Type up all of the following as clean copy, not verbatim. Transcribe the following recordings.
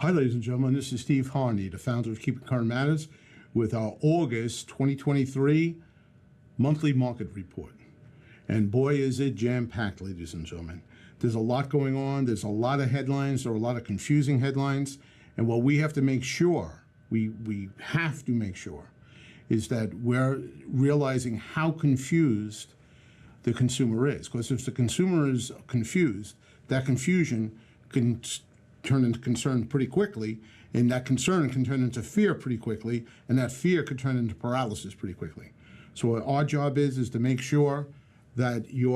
Hi, ladies and gentlemen. This is Steve Harney, the founder of Keeping Current Matters, with our August 2023 monthly market report. And boy, is it jam-packed, ladies and gentlemen. There's a lot going on. There's a lot of headlines. There are a lot of confusing headlines. And what we have to make sure, we have to make sure, is that we're realizing how confused the consumer is. Because if the consumer is confused, that confusion can turn into concern pretty quickly, and that concern can turn into fear pretty quickly, and that fear could turn into paralysis pretty quickly. So what our job is to make sure that you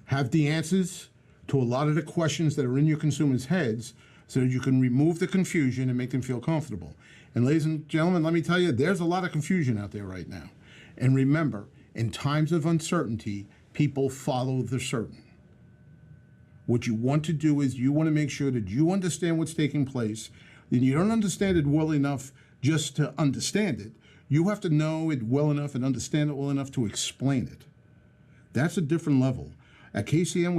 have the answers to a lot of the questions that are in your consumers' heads, so that you can remove the confusion and make them feel comfortable. And ladies and gentlemen, let me tell you, there's a lot of confusion out there right now. And remember, in times of uncertainty, people follow the certain. What you want to do is you want to make sure that you understand what's taking place, and you don't understand it well enough just to understand it. You have to know it well enough and understand it well enough to explain it. That's a different level. At KCM,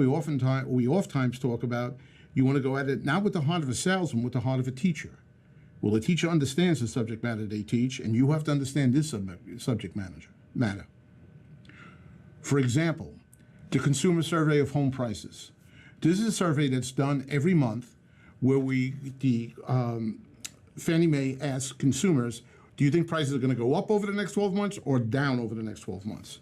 we oftentimes talk about you want to go at it not with the heart of a salesman, with the heart of a teacher. Well, the teacher understands the subject matter they teach, and you have to understand this subject matter. For example, the Consumer Survey of Home Prices. This is a survey that's done every month where Fannie Mae asks consumers, do you think prices are going to go up over the next 12 months or down over the next 12 months?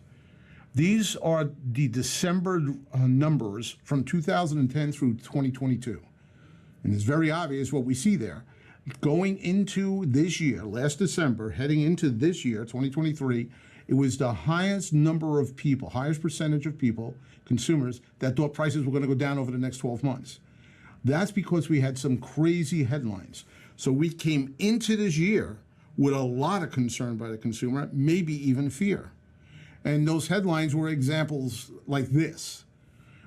These are the December numbers from 2010 through 2022. And it's very obvious what we see there. Going into this year, last December, heading into this year, 2023, it was the highest number of people, highest percentage of people, consumers, that thought prices were going to go down over the next 12 months. That's because we had some crazy headlines. So we came into this year with a lot of concern by the consumer, maybe even fear. And those headlines were examples like this: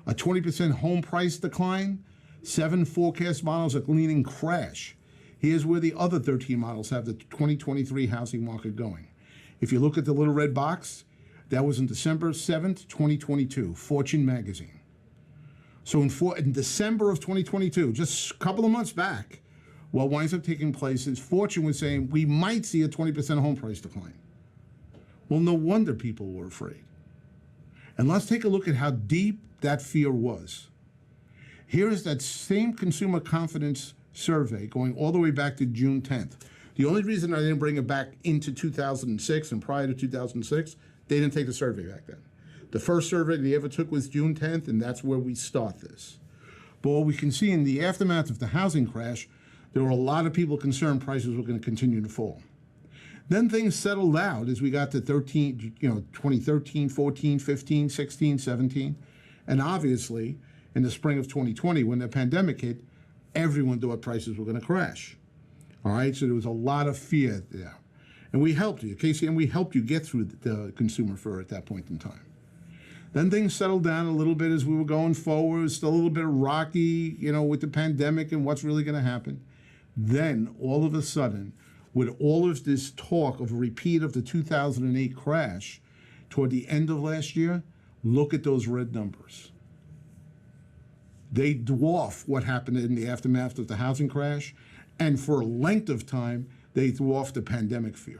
a 20% home price decline, 7 forecast models are leaning crash. Here's where the other 13 models have the 2023 housing market going. If you look at the little red box, that was on December 7th, 2022, Fortune magazine. So in December of 2022, just a couple of months back, what winds up taking place is Fortune was saying we might see a 20% home price decline. Well, no wonder people were afraid. And let's take a look at how deep that fear was. Here is that same consumer confidence survey going all the way back to June 10th. The only reason I didn't bring it back into 2006 and prior to 2006, they didn't take the survey back then. The first survey they ever took was June 10th, and that's where we start this. But what we can see in the aftermath of the housing crash, there were a lot of people concerned prices were going to continue to fall. Then things settled out as we got to 2013, 14, 15, 16, 17. And obviously, in the spring of 2020, when the pandemic hit, everyone thought prices were going to crash. All right, so there was a lot of fear there. And we helped you, KCM, we helped you get through the consumer fear at that point in time. Then things settled down a little bit as we were going forward. It was still a little bit rocky, with the pandemic and what's really going to happen. Then, all of a sudden, with all of this talk of a repeat of the 2008 crash, toward the end of last year, look at those red numbers. They dwarf what happened in the aftermath of the housing crash, and for a length of time, they dwarfed the pandemic fear.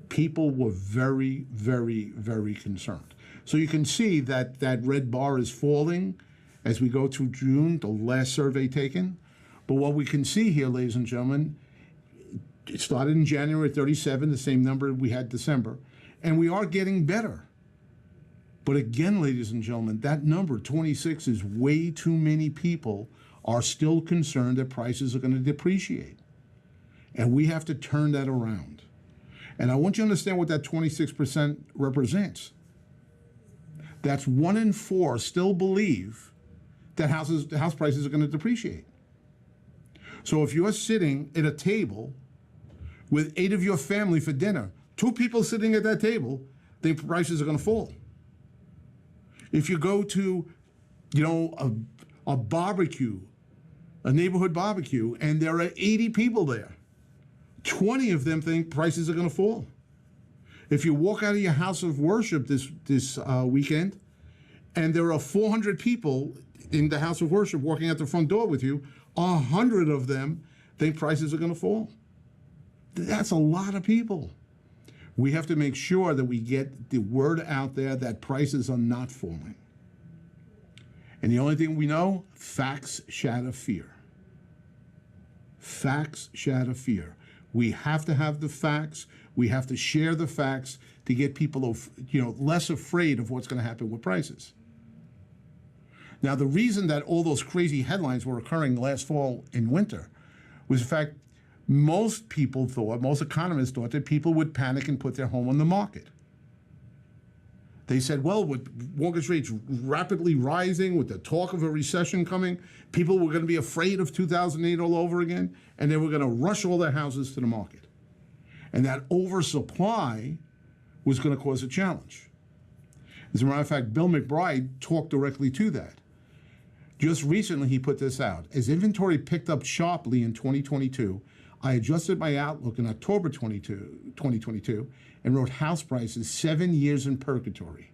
People were very, very, very concerned. So you can see that that red bar is falling as we go through June, the last survey taken. But what we can see here, ladies and gentlemen, it started in January 37, the same number we had December, and we are getting better. But again, ladies and gentlemen, that number, 26, is way too many people are still concerned that prices are going to depreciate. And we have to turn that around. And I want you to understand what that 26% represents. That's 1 in 4 still believe that house prices are going to depreciate. So if you're sitting at a table with 8 of your family for dinner, 2 people sitting at that table think prices are going to fall. If you go to, a barbecue, a neighborhood barbecue, and there are 80 people there, 20 of them think prices are going to fall. If you walk out of your house of worship this weekend, and there are 400 people in the house of worship walking out the front door with you, 100 of them think prices are going to fall. That's a lot of people. We have to make sure that we get the word out there that prices are not falling. And the only thing we know, facts shatter fear. Facts shatter fear. We have to have the facts. We have to share the facts to get people, less afraid of what's going to happen with prices. Now, the reason that all those crazy headlines were occurring last fall and winter was the fact most economists thought that people would panic and put their home on the market. They said, well, with mortgage rates rapidly rising, with the talk of a recession coming, people were going to be afraid of 2008 all over again, and they were going to rush all their houses to the market. And that oversupply was going to cause a challenge. As a matter of fact, Bill McBride talked directly to that. Just recently, he put this out. As inventory picked up sharply in 2022, I adjusted my outlook in October 2022 and wrote house prices 7 years in purgatory.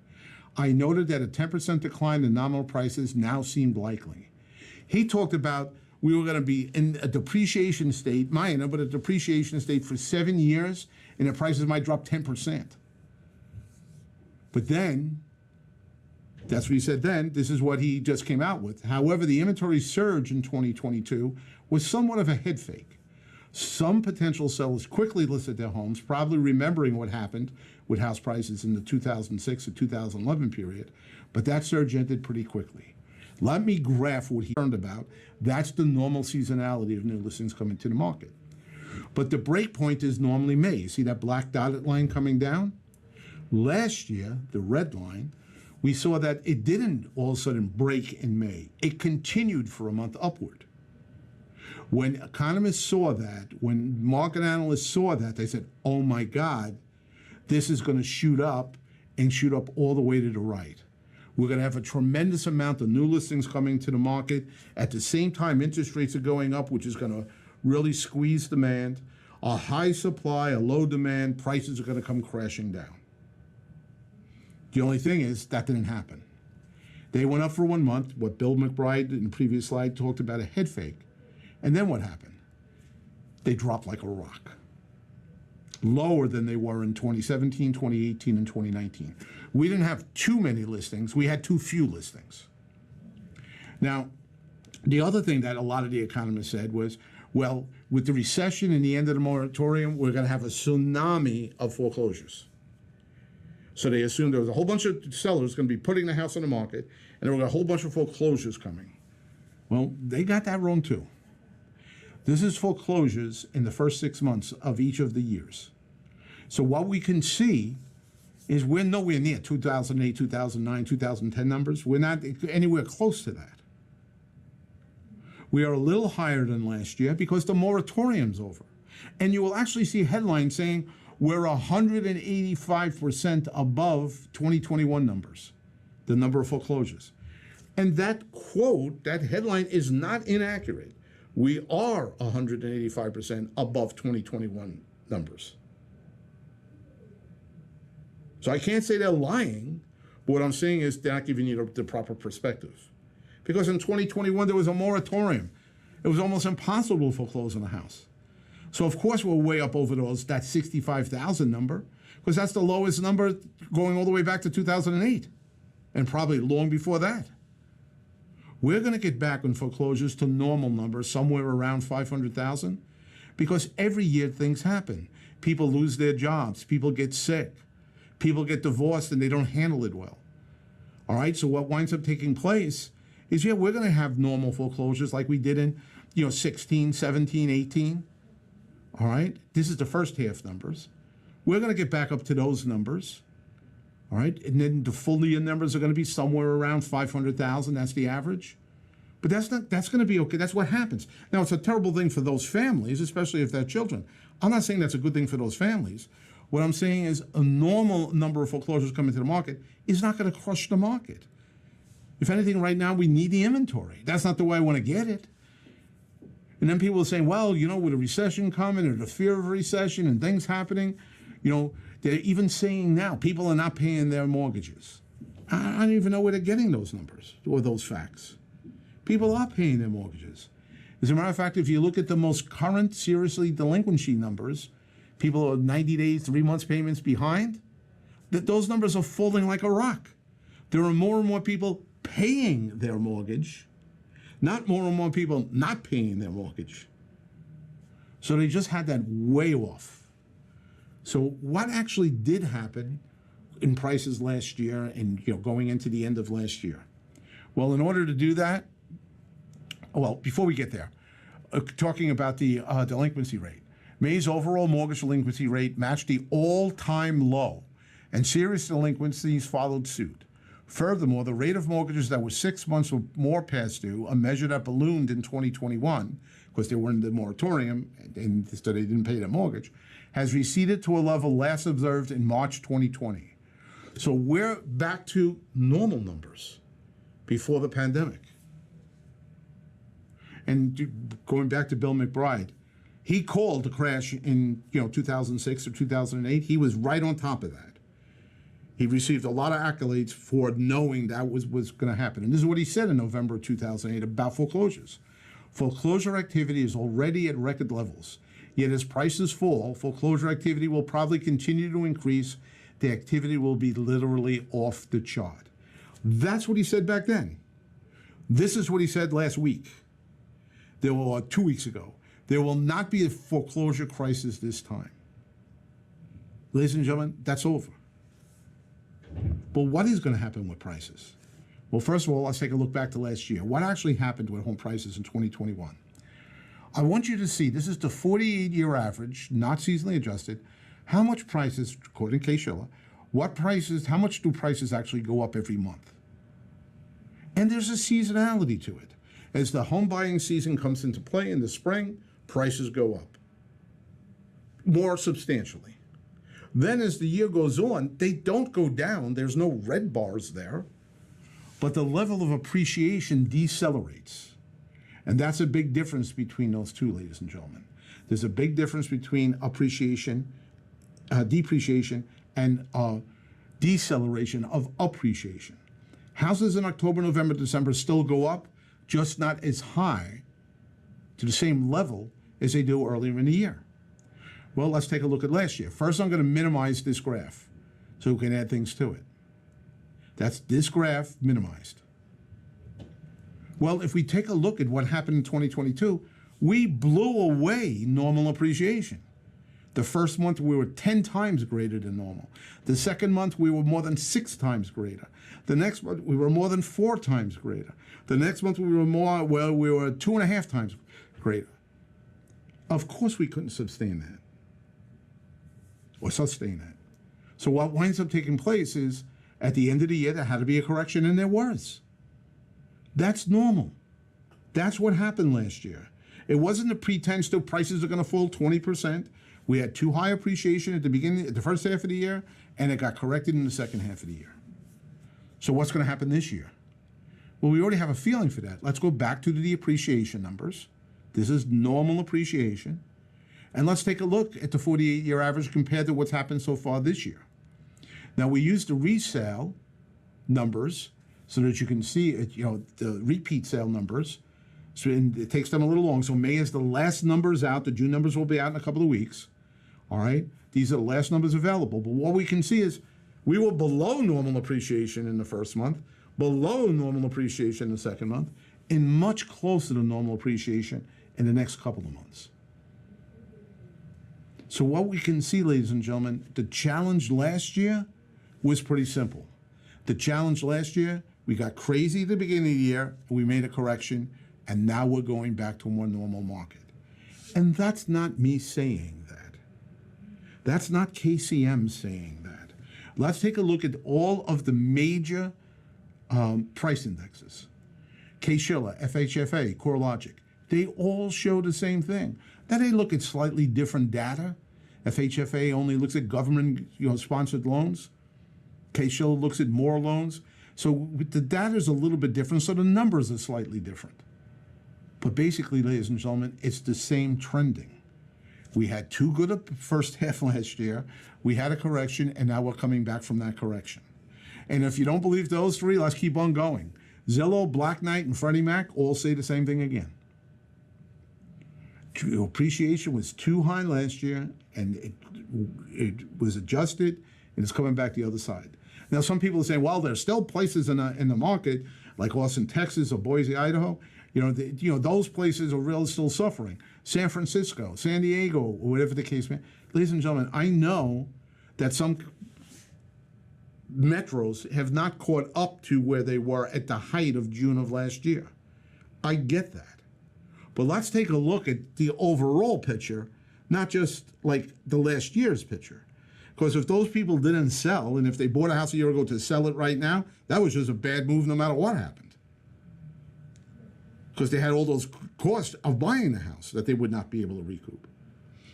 I noted that a 10% decline in nominal prices now seemed likely. He talked about we were going to be in a depreciation state, minor, but a depreciation state for 7 years, and the prices might drop 10%. But then, that's what he said then. This is what he just came out with. However, the inventory surge in 2022 was somewhat of a head fake. Some potential sellers quickly listed their homes, probably remembering what happened with house prices in the 2006 to 2011 period, but that surge ended pretty quickly. Let me graph what he learned about. That's the normal seasonality of new listings coming to the market. But the break point is normally May. You see that black dotted line coming down? Last year, the red line, we saw that it didn't all of a sudden break in May. It continued for a month upward. When economists saw that, when market analysts saw that, they said, oh my God, this is going to shoot up and shoot up all the way to the right. We're going to have a tremendous amount of new listings coming to the market. At the same time, interest rates are going up, which is going to really squeeze demand. A high supply, a low demand, prices are going to come crashing down. The only thing is that didn't happen. They went up for 1 month, what Bill McBride in the previous slide talked about, a head fake. And then what happened? They dropped like a rock. Lower than they were in 2017, 2018, and 2019. We didn't have too many listings. We had too few listings. Now, the other thing that a lot of the economists said was, well, with the recession and the end of the moratorium, we're going to have a tsunami of foreclosures. So they assumed there was a whole bunch of sellers going to be putting the house on the market, and there were a whole bunch of foreclosures coming. Well, they got that wrong too. This is foreclosures in the first 6 months of each of the years. So what we can see is we're nowhere near 2008, 2009, 2010 numbers. We're not anywhere close to that. We are a little higher than last year because the moratorium's over. And you will actually see headlines saying we're 185% above 2021 numbers, the number of foreclosures. And that quote, that headline is not inaccurate. We are 185% above 2021 numbers. So I can't say they're lying, but what I'm saying is they're not giving you the proper perspective. Because in 2021, there was a moratorium. It was almost impossible to foreclose on a house. So of course we're way up over that 65,000 number, because that's the lowest number going all the way back to 2008, and probably long before that. We're going to get back on foreclosures to normal numbers, somewhere around 500,000, because every year things happen. People lose their jobs, people get sick, people get divorced and they don't handle it well. All right, so what winds up taking place is, we're going to have normal foreclosures like we did in 16, 17, 18. All right, this is the first half numbers. We're going to get back up to those numbers. All right, and then the full year numbers are going to be somewhere around 500,000. That's the average. But that's going to be okay. That's what happens. Now, it's a terrible thing for those families, especially if they're children. I'm not saying that's a good thing for those families. What I'm saying is a normal number of foreclosures coming to the market is not going to crush the market. If anything, right now, we need the inventory. That's not the way I want to get it. And then people are saying, well, with a recession coming or the fear of a recession and things happening, they're even saying now people are not paying their mortgages. I don't even know where they're getting those numbers or those facts. People are paying their mortgages. As a matter of fact, if you look at the most current seriously delinquency numbers, people are 90 days, 3 months payments behind, that those numbers are falling like a rock. There are more and more people paying their mortgage, not more and more people not paying their mortgage. So they just had that way off. So what actually did happen in prices last year and going into the end of last year? Well, in order to do that, well, before we get there, talking about the delinquency rate, May's overall mortgage delinquency rate matched the all-time low, and serious delinquencies followed suit. Furthermore, the rate of mortgages that were 6 months or more past due, a measure that ballooned in 2021, because they were in the moratorium and so they didn't pay their mortgage, has receded to a level last observed in March 2020. So we're back to normal numbers before the pandemic. And going back to Bill McBride, he called the crash in 2006 or 2008. He was right on top of that. He received a lot of accolades for knowing that was going to happen. And this is what he said in November of 2008 about foreclosures. Foreclosure activity is already at record levels. Yet as prices fall, foreclosure activity will probably continue to increase. The activity will be literally off the chart. That's what he said back then. This is what he said last week. 2 weeks ago. There will not be a foreclosure crisis this time. Ladies and gentlemen, that's over. But what is going to happen with prices? Well, first of all, let's take a look back to last year. What actually happened with home prices in 2021? I want you to see, this is the 48-year average, not seasonally adjusted. How much prices, according to Case-Shiller, how much do prices actually go up every month? And there's a seasonality to it. As the home buying season comes into play in the spring, prices go up more substantially. Then as the year goes on, they don't go down. There's no red bars there. But the level of appreciation decelerates. And that's a big difference between those two, ladies and gentlemen. There's a big difference between depreciation, and deceleration of appreciation. Houses in October, November, December still go up, just not as high to the same level as they do earlier in the year. Well, let's take a look at last year. First, I'm going to minimize this graph so we can add things to it. That's this graph minimized. Well, if we take a look at what happened in 2022, we blew away normal appreciation. The first month, we were 10 times greater than normal. The second month, we were more than 6 times greater. The next month, we were more than 4 times greater. The next month, we were 2.5 times greater. Of course, we couldn't sustain that. So what winds up taking place is, at the end of the year, there had to be a correction, and there was. That's normal. That's what happened last year. It wasn't a pretense that prices are going to fall 20%. We had too high appreciation at the first half of the year, and it got corrected in the second half of the year. So what's going to happen this year? Well, we already have a feeling for that. Let's go back to the appreciation numbers. This is normal appreciation. And let's take a look at the 48-year average compared to what's happened so far this year. Now, we use the resale numbers so that you can see it, the repeat sale numbers. So it takes them a little long. So May is the last numbers out. The June numbers will be out in a couple of weeks. All right? These are the last numbers available. But what we can see is we were below normal appreciation in the first month, below normal appreciation in the second month, and much closer to normal appreciation in the next couple of months. So what we can see, ladies and gentlemen, the challenge last year was pretty simple. The challenge last year, we got crazy at the beginning of the year, we made a correction, and now we're going back to a more normal market. And that's not me saying that. That's not KCM saying that. Let's take a look at all of the major price indexes. Case-Shiller, FHFA, CoreLogic, they all show the same thing. Now they look at slightly different data. FHFA only looks at government sponsored loans. Case-Shiller looks at more loans. So the data is a little bit different, so the numbers are slightly different. But basically, ladies and gentlemen, it's the same trending. We had too good a first half last year. We had a correction, and now we're coming back from that correction. And if you don't believe those three, let's keep on going. Zillow, Black Knight, and Freddie Mac all say the same thing again. Appreciation was too high last year, and it was adjusted, and it's coming back the other side. Now, some people are saying, well, there's still places in the market like Austin, Texas, or Boise, Idaho. Those places are really still suffering. San Francisco, San Diego, or whatever the case may be. Ladies and gentlemen, I know that some metros have not caught up to where they were at the height of June of last year. I get that. But let's take a look at the overall picture, not just like the last year's picture. Because if those people didn't sell, and if they bought a house a year ago to sell it right now, that was just a bad move no matter what happened. Because they had all those costs of buying the house that they would not be able to recoup.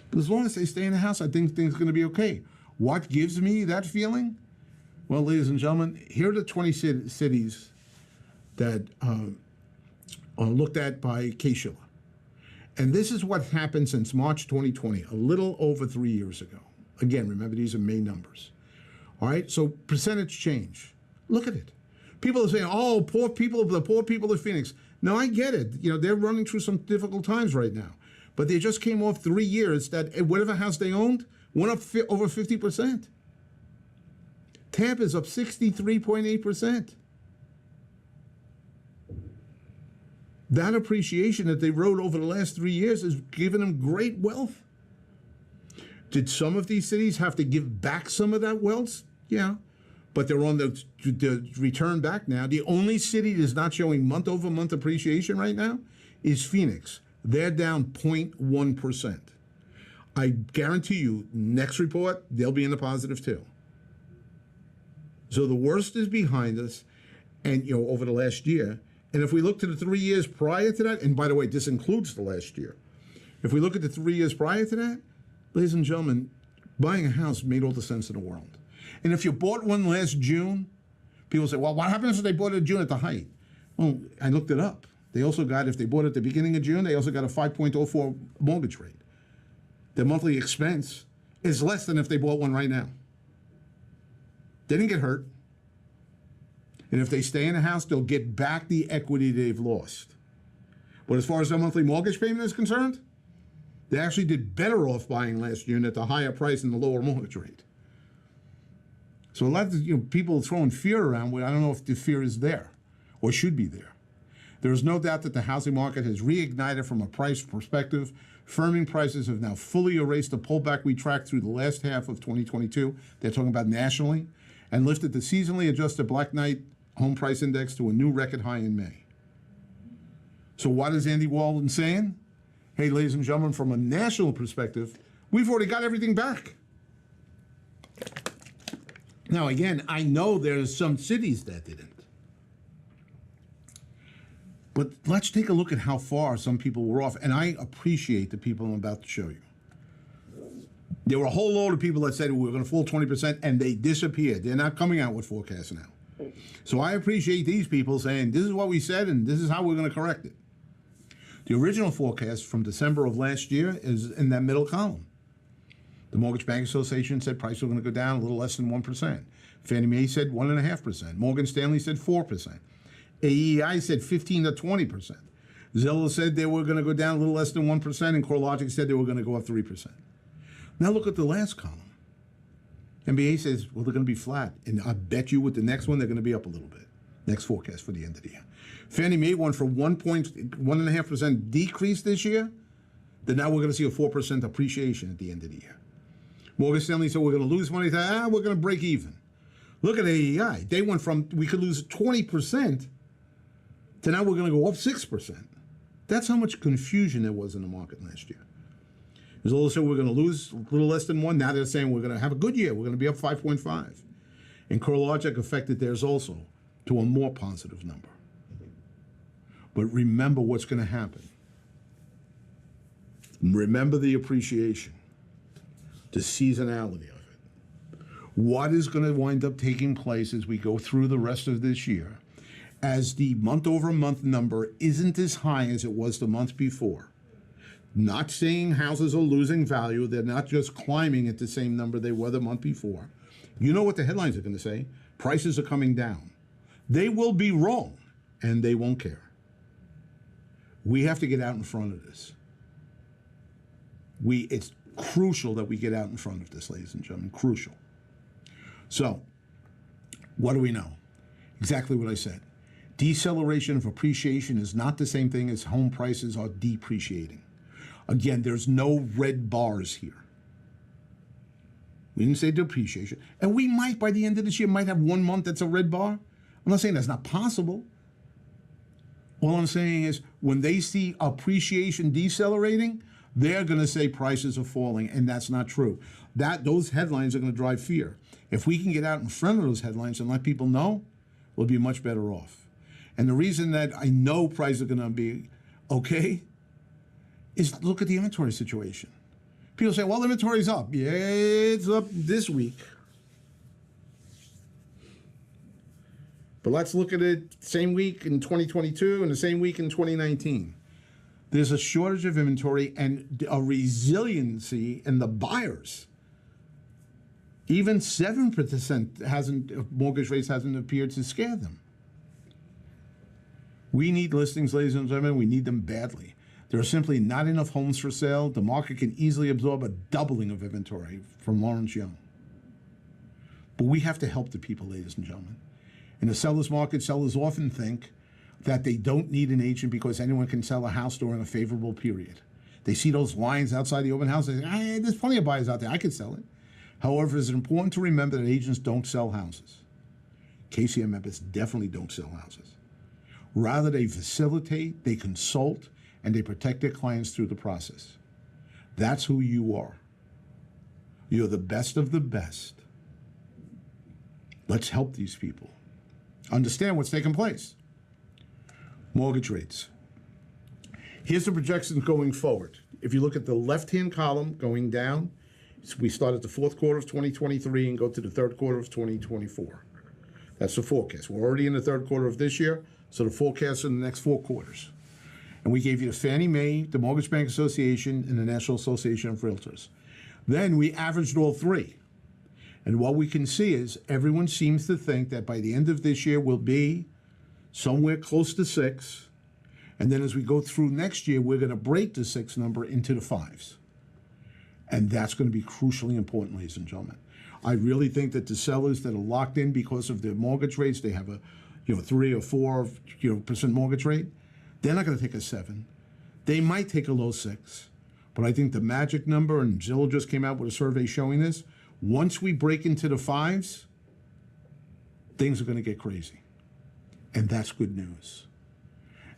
But as long as they stay in the house, I think things are going to be okay. What gives me that feeling? Well, ladies and gentlemen, here are the 20 cities that are looked at by Case-Shiller. And this is what happened since March 2020, a little over 3 years ago. Again, remember, these are May numbers. All right, so percentage change. Look at it. People are saying, oh, poor people, the poor people of Phoenix. No, I get it. They're running through some difficult times right now. But they just came off 3 years that whatever house they owned went up over 50%. Tampa is up 63.8%. That appreciation that they rode over the last 3 years has given them great wealth. Did some of these cities have to give back some of that wealth? Yeah. But they're on the return back now. The only city that's not showing month-over-month appreciation right now is Phoenix. They're down 0.1%. I guarantee you, next report, they'll be in the positive too. So the worst is behind us, and over the last year. And if we look to the 3 years prior to that, and by the way, this includes the last year. If we look at the 3 years prior to that, ladies and gentlemen, buying a house made all the sense in the world. And if you bought one last June, people say, well, what happens if they bought it in June at the height? Well, I looked it up. They also got, if they bought it at the beginning of June, they also got a 5.04 mortgage rate. Their monthly expense is less than if they bought one right now. They didn't get hurt. And if they stay in the house, they'll get back the equity they've lost. But as far as their monthly mortgage payment is concerned, they actually did better off buying last year at the higher price and the lower mortgage rate. So a lot of people throwing fear around, I don't know if the fear is there or should be there. There is no doubt that the housing market has reignited from a price perspective. Firming prices have now fully erased the pullback we tracked through the last half of 2022. They're talking about nationally, and lifted the seasonally adjusted Black Knight Home Price Index to a new record high in May. So what is Andy Walden saying? Hey, ladies and gentlemen, from a national perspective, we've already got everything back. Now, again, I know there's some cities that didn't. But let's take a look at how far some people were off. And I appreciate the people I'm about to show you. There were a whole load of people that said we were going to fall 20%, and they disappeared. They're not coming out with forecasts now. So I appreciate these people saying, this is what we said, and this is how we're going to correct it. The original forecast from December of last year is in that middle column. The Mortgage Bank Association said prices were going to go down a little less than 1%. Fannie Mae said 1.5%. Morgan Stanley said 4%. AEI said 15 to 20%. Zillow said they were going to go down a little less than 1%, and CoreLogic said they were going to go up 3%. Now look at the last column. MBA says, well, they're going to be flat. And I bet you with the next one, they're going to be up a little bit. Next forecast for the end of the year. Fannie Mae went from 1.5% decrease this year, then now we're going to see a 4% appreciation at the end of the year. Morgan Stanley said we're going to lose money. We're going to break even. Look at AEI. They went from we could lose 20% to now we're going to go up 6%. That's how much confusion there was in the market last year. Zillow said we're going to lose a little less than 1. Now they're saying we're going to have a good year. We're going to be up 5.5. And CoreLogic affected theirs also to a more positive number. But remember what's going to happen. Remember the appreciation, the seasonality of it. What is going to wind up taking place as we go through the rest of this year, as the month-over-month number isn't as high as it was the month before. Not saying houses are losing value. They're not just climbing at the same number they were the month before. You know what the headlines are going to say? Prices are coming down. They will be wrong, and they won't care. We have to get out in front of this. It's crucial that we get out in front of this, ladies and gentlemen, crucial. So, what do we know? Exactly what I said. Deceleration of appreciation is not the same thing as home prices are depreciating. Again, there's no red bars here. We didn't say depreciation. And we might, by the end of this year, might have 1 month that's a red bar. I'm not saying that's not possible. All I'm saying is when they see appreciation decelerating, they're going to say prices are falling, and that's not true. Those headlines are going to drive fear. If we can get out in front of those headlines and let people know, we'll be much better off. And the reason that I know prices are going to be okay is look at the inventory situation. People say, well, inventory's up. Yeah, it's up this week. But let's look at it same week in 2022 and the same week in 2019. There's a shortage of inventory and a resiliency in the buyers. Even 7% mortgage rates hasn't appeared to scare them. We need listings, ladies and gentlemen. We need them badly. There are simply not enough homes for sale. The market can easily absorb a doubling of inventory from Lawrence Young. But we have to help the people, ladies and gentlemen. In the seller's market, sellers often think that they don't need an agent because anyone can sell a house during a favorable period. They see those lines outside the open house. They say, there's plenty of buyers out there. I can sell it. However, it's important to remember that agents don't sell houses. KCM members definitely don't sell houses. Rather, they facilitate, they consult, and they protect their clients through the process. That's who you are. You're the best of the best. Let's help these people understand what's taking place. Mortgage rates. Here's the projections going forward. If you look at the left-hand column going down, we start at the fourth quarter of 2023 and go to the third quarter of 2024. That's the forecast. We're already in the third quarter of this year, so the forecast in the next 4 quarters. And we gave you the Fannie Mae, the Mortgage Bank Association, and the National Association of Realtors. Then we averaged all 3. And what we can see is everyone seems to think that by the end of this year we'll be somewhere close to 6. And then as we go through next year, we're going to break the 6 number into the 5s. And that's going to be crucially important, ladies and gentlemen. I really think that the sellers that are locked in because of their mortgage rates, they have a 3 or 4 percent mortgage rate, they're not going to take a 7. They might take a low 6. But I think the magic number, and Zillow just came out with a survey showing this, once we break into the 5s, things are going to get crazy. And that's good news.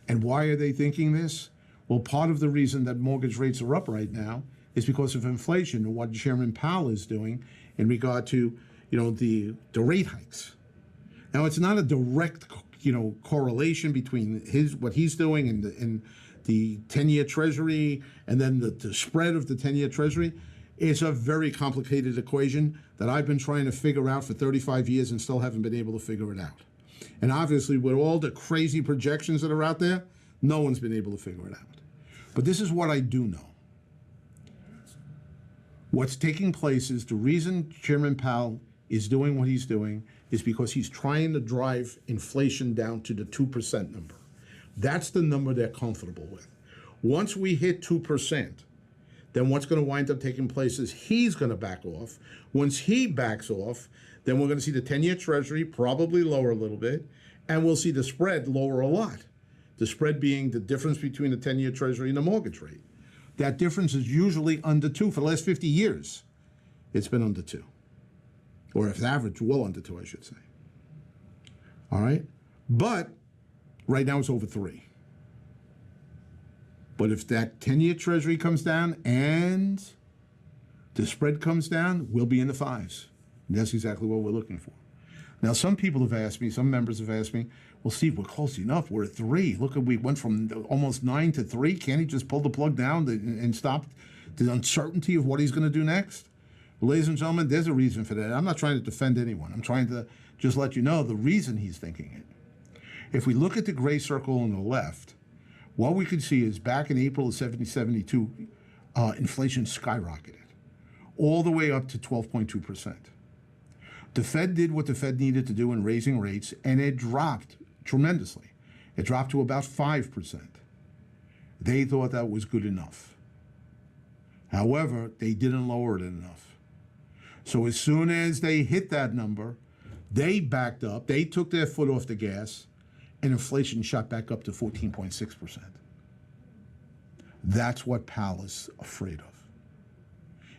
And why are they thinking this? Well, part of the reason that mortgage rates are up right now is because of inflation and what Chairman Powell is doing in regard to, the rate hikes. Now, it's not a direct, correlation between what he's doing and the 10-year Treasury and then the spread of the 10-year Treasury. It's a very complicated equation that I've been trying to figure out for 35 years and still haven't been able to figure it out. And obviously, with all the crazy projections that are out there, no one's been able to figure it out. But this is what I do know. What's taking place is the reason Chairman Powell is doing what he's doing is because he's trying to drive inflation down to the 2% number. That's the number they're comfortable with. Once we hit 2%, then what's going to wind up taking place is he's going to back off. Once he backs off, then we're going to see the 10-year Treasury probably lower a little bit, and we'll see the spread lower a lot. The spread being the difference between the 10-year Treasury and the mortgage rate. That difference is usually under 2 for the last 50 years. It's been under 2. Or if it's average, well under 2, I should say. All right? But right now it's over 3. But if that 10-year Treasury comes down and the spread comes down, we'll be in the 5s. And that's exactly what we're looking for. Now, some people have asked me, some members have asked me, well, Steve, we're close enough. We're at 3. Look, we went from almost 9 to 3. Can't he just pull the plug down and stop the uncertainty of what he's going to do next? Well, ladies and gentlemen, there's a reason for that. I'm not trying to defend anyone. I'm trying to just let you know the reason he's thinking it. If we look at the gray circle on the left, what we can see is back in April of 1972, inflation skyrocketed all the way up to 12.2%. The Fed did what the Fed needed to do in raising rates, and it dropped tremendously. It dropped to about 5%. They thought that was good enough. However, they didn't lower it enough. So as soon as they hit that number, they backed up, they took their foot off the gas, and inflation shot back up to 14.6%. That's what Powell is afraid of.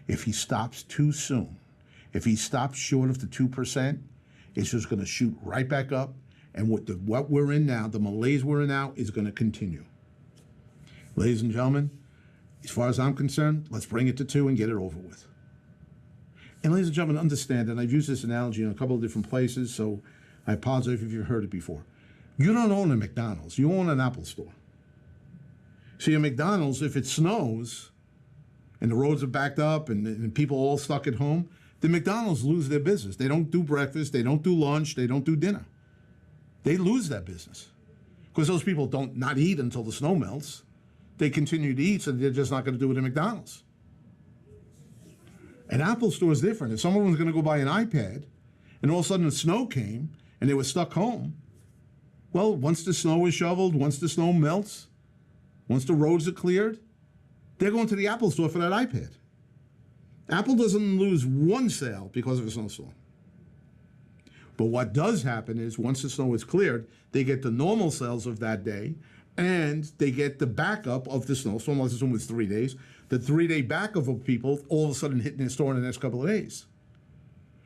If he stops too soon, if he stops short of the 2%, it's just going to shoot right back up. And what we're in now, the malaise we're in now, is going to continue. Ladies and gentlemen, as far as I'm concerned, let's bring it to 2 and get it over with. And ladies and gentlemen, understand, and I've used this analogy in a couple of different places, so I apologize if you've heard it before. You don't own a McDonald's, you own an Apple store. See, a McDonald's, if it snows and the roads are backed up and people are all stuck at home, the McDonald's lose their business. They don't do breakfast, they don't do lunch, they don't do dinner. They lose that business because those people don't not eat until the snow melts. They continue to eat, so they're just not going to do it at McDonald's. An Apple store is different. If someone was going to go buy an iPad and all of a sudden the snow came and they were stuck home, well, once the snow is shoveled, once the snow melts, once the roads are cleared, they're going to the Apple store for that iPad. Apple doesn't lose one sale because of a snowstorm. But what does happen is once the snow is cleared, they get the normal sales of that day, and they get the backup of the snowstorm. Let's assume it's 3 days. The 3-day backup of people all of a sudden hitting their store in the next couple of days.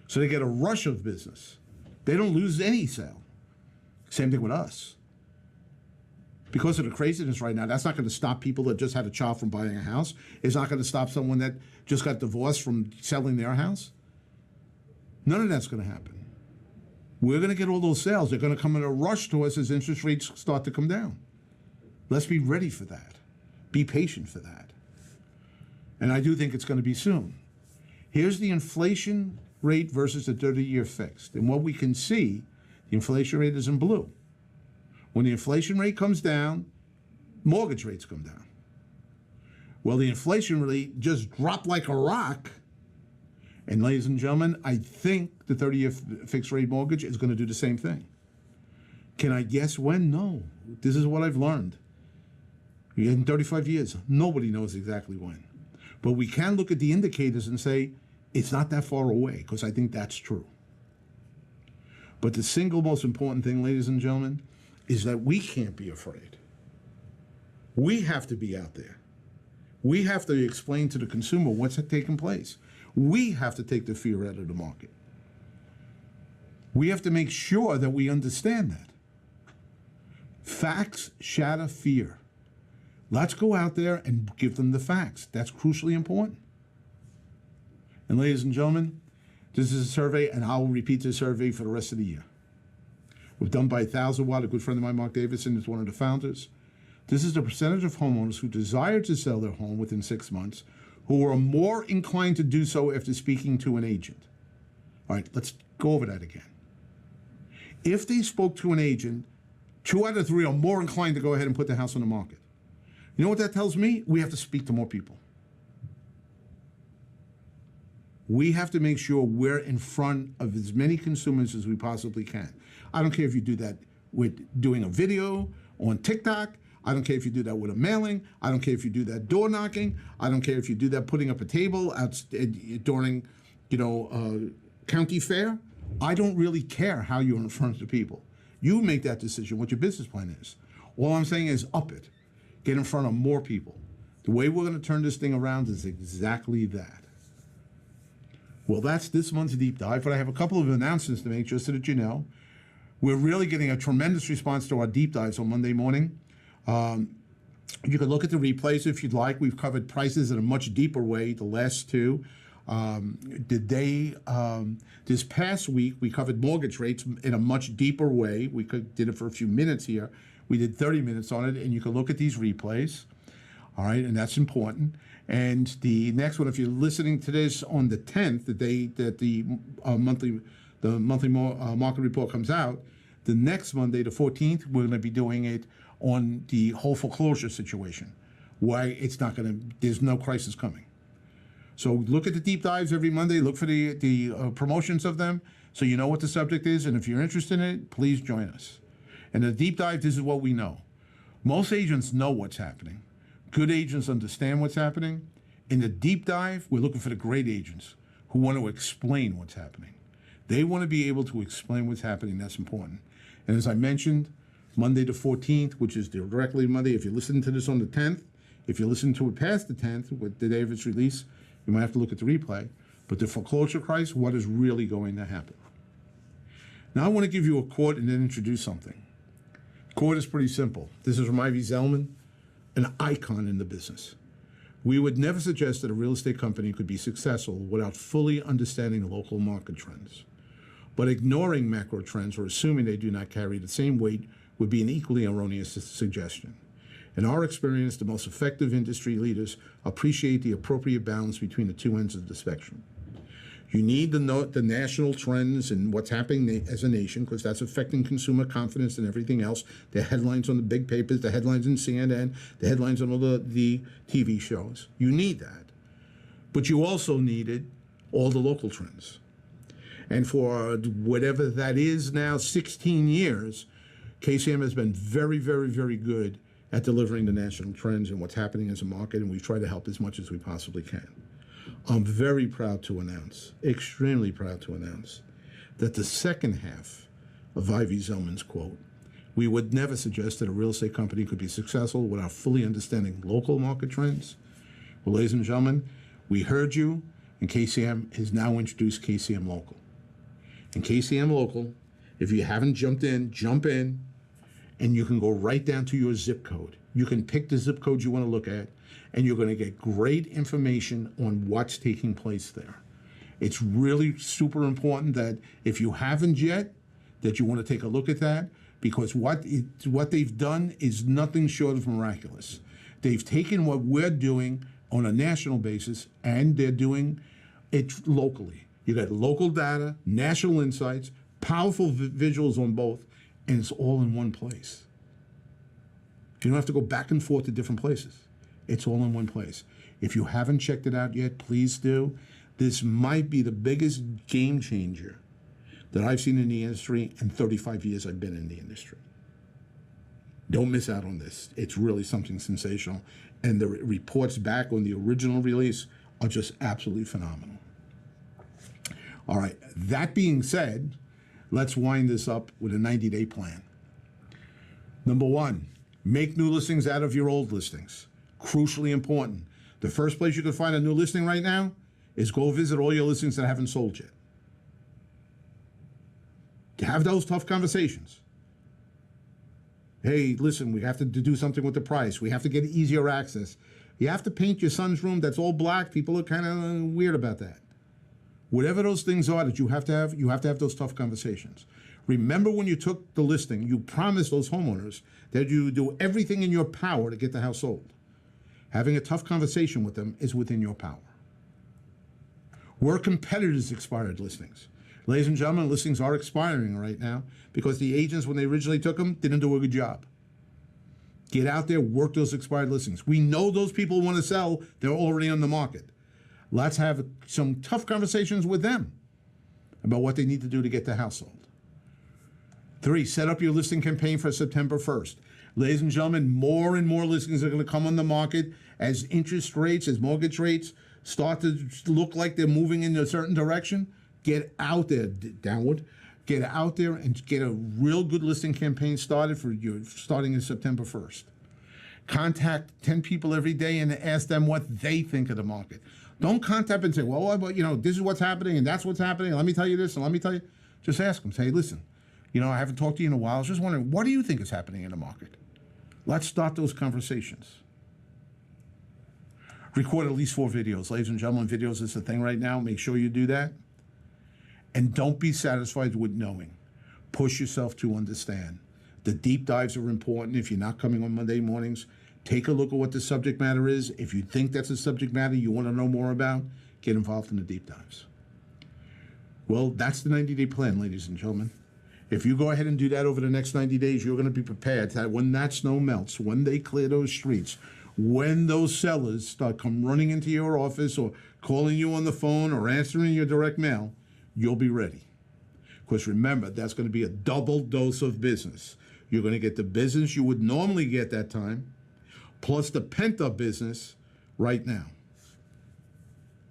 So they get a rush of business. They don't lose any sale. Same thing with us. Because of the craziness right now, that's not going to stop people that just had a child from buying a house. It's not going to stop someone that just got divorced from selling their house. None of that's going to happen. We're going to get all those sales. They're going to come in a rush to us as interest rates start to come down. Let's be ready for that. Be patient for that. And I do think it's going to be soon. Here's the inflation rate versus the 30-year fixed. And what we can see, the inflation rate is in blue. When the inflation rate comes down, mortgage rates come down. Well, the inflation rate just dropped like a rock. And ladies and gentlemen, I think the 30-year fixed rate mortgage is going to do the same thing. Can I guess when? No. This is what I've learned. In 35 years, nobody knows exactly when. But we can look at the indicators and say, it's not that far away, because I think that's true. But the single most important thing, ladies and gentlemen, is that we can't be afraid. We have to be out there. We have to explain to the consumer what's taking place. We have to take the fear out of the market. We have to make sure that we understand that. Facts shatter fear. Let's go out there and give them the facts. That's crucially important. And ladies and gentlemen, this is a survey, and I will repeat this survey for the rest of the year. We've done by 1,000 Watt. A good friend of mine, Mark Davidson, is one of the founders. This is the percentage of homeowners who desire to sell their home within 6 months, who are more inclined to do so after speaking to an agent. All right, let's go over that again. If they spoke to an agent, 2 out of 3 are more inclined to go ahead and put the house on the market. You know what that tells me? We have to speak to more people. We have to make sure we're in front of as many consumers as we possibly can. I don't care if you do that with doing a video on TikTok. I don't care if you do that with a mailing. I don't care if you do that door knocking. I don't care if you do that putting up a table out during, county fair. I don't really care how you're in front of the people. You make that decision, what your business plan is. All I'm saying is up it. Get in front of more people. The way we're going to turn this thing around is exactly that. Well, that's this month's deep dive, but I have a couple of announcements to make just so that you know. We're really getting a tremendous response to our deep dives on Monday morning. You can look at the replays if you'd like. We've covered prices in a much deeper way, the last two. This past week, we covered mortgage rates in a much deeper way. We did it for a few minutes here. We did 30 minutes on it, and you can look at these replays. All right, and that's important. And the next one, if you're listening to this on the 10th, the day that the monthly market report comes out, the next Monday, the 14th, we're going to be doing it on the whole foreclosure situation. Why it's not going to, there's no crisis coming. So look at the deep dives every Monday. Look for the promotions of them so you know what the subject is. And if you're interested in it, please join us. And the deep dive, this is what we know. Most agents know what's happening. Good agents understand what's happening. In the deep dive, we're looking for the great agents who want to explain what's happening. They want to be able to explain what's happening. That's important. And as I mentioned, Monday the 14th, which is directly Monday, if you listen to this on the 10th, if you listen to it past the 10th, with the day of its release, you might have to look at the replay. But the foreclosure crisis, what is really going to happen? Now I want to give you a quote and then introduce something. The quote is pretty simple. This is from Ivy Zellman, an icon in the business. We would never suggest that a real estate company could be successful without fully understanding local market trends. But ignoring macro trends or assuming they do not carry the same weight would be an equally erroneous suggestion. In our experience, the most effective industry leaders appreciate the appropriate balance between the two ends of the spectrum. You need to note the national trends and what's happening as a nation, because that's affecting consumer confidence and everything else. The headlines on the big papers, the headlines in CNN, the headlines on all the TV shows. You need that. But you also needed all the local trends. And for whatever that is now, 16 years, KCM has been very, very, very good at delivering the national trends and what's happening as a market, and we try to help as much as we possibly can. I'm very proud to announce, extremely proud to announce, that the second half of Ivy Zellman's quote, we would never suggest that a real estate company could be successful without fully understanding local market trends. Well, ladies and gentlemen, we heard you, and KCM has now introduced KCM Local. And KCM Local, if you haven't jumped in, jump in, and you can go right down to your zip code. You can pick the zip code you want to look at, and you're going to get great information on what's taking place there. It's really super important that if you haven't yet, that you want to take a look at that, because what they've done is nothing short of miraculous. They've taken what we're doing on a national basis, and they're doing it locally. You got local data, national insights, powerful visuals on both, and it's all in one place. You don't have to go back and forth to different places. It's all in one place. If you haven't checked it out yet, please do. This might be the biggest game changer that I've seen in the industry in 35 years I've been in the industry. Don't miss out on this. It's really something sensational. And the reports back on the original release are just absolutely phenomenal. All right, that being said, let's wind this up with a 90-day plan. Number one, make new listings out of your old listings. Crucially important. The first place you can find a new listing right now is go visit all your listings that haven't sold yet. To have those tough conversations. Hey, listen, we have to do something with the price. We have to get easier access. You have to paint your son's room that's all black. People are kind of weird about that. Whatever those things are that you have to have those tough conversations. Remember when you took the listing, you promised those homeowners that you do everything in your power to get the house sold. Having a tough conversation with them is within your power. We're competitors' expired listings. Ladies and gentlemen, listings are expiring right now because the agents, when they originally took them, didn't do a good job. Get out there, work those expired listings. We know those people want to sell, they're already on the market. Let's have some tough conversations with them about what they need to do to get the house sold. 3, set up your listing campaign for September 1st. Ladies and gentlemen, more and more listings are going to come on the market as interest rates, as mortgage rates start to look like they're moving in a certain direction. Get out there, downward. Get out there and get a real good listing campaign started for you, starting in September 1st. Contact 10 people every day and ask them what they think of the market. Don't contact and say, well, this is what's happening and that's what's happening. Let me tell you this and let me tell you. Just ask them. Say, listen, I haven't talked to you in a while. I was just wondering, what do you think is happening in the market? Let's start those conversations. Record at least 4 videos. Ladies and gentlemen, videos is the thing right now. Make sure you do that. And don't be satisfied with knowing. Push yourself to understand. The deep dives are important. If you're not coming on Monday mornings, take a look at what the subject matter is. If you think that's a subject matter you want to know more about, get involved in the deep dives. Well, that's the 90-day plan, ladies and gentlemen. If you go ahead and do that over the next 90 days, you're going to be prepared that when that snow melts, when they clear those streets, when those sellers start come running into your office or calling you on the phone or answering your direct mail, you'll be ready. Because remember, that's going to be a double dose of business. You're going to get the business you would normally get that time, plus the pent-up business right now.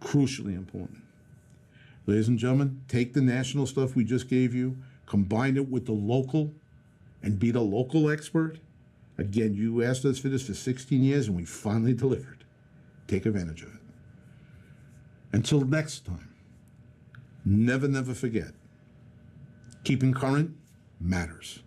Crucially important. Ladies and gentlemen, take the national stuff we just gave you, combine it with the local, and be the local expert. Again, you asked us for this for 16 years, and we finally delivered. Take advantage of it. Until next time, never, never forget, keeping current matters.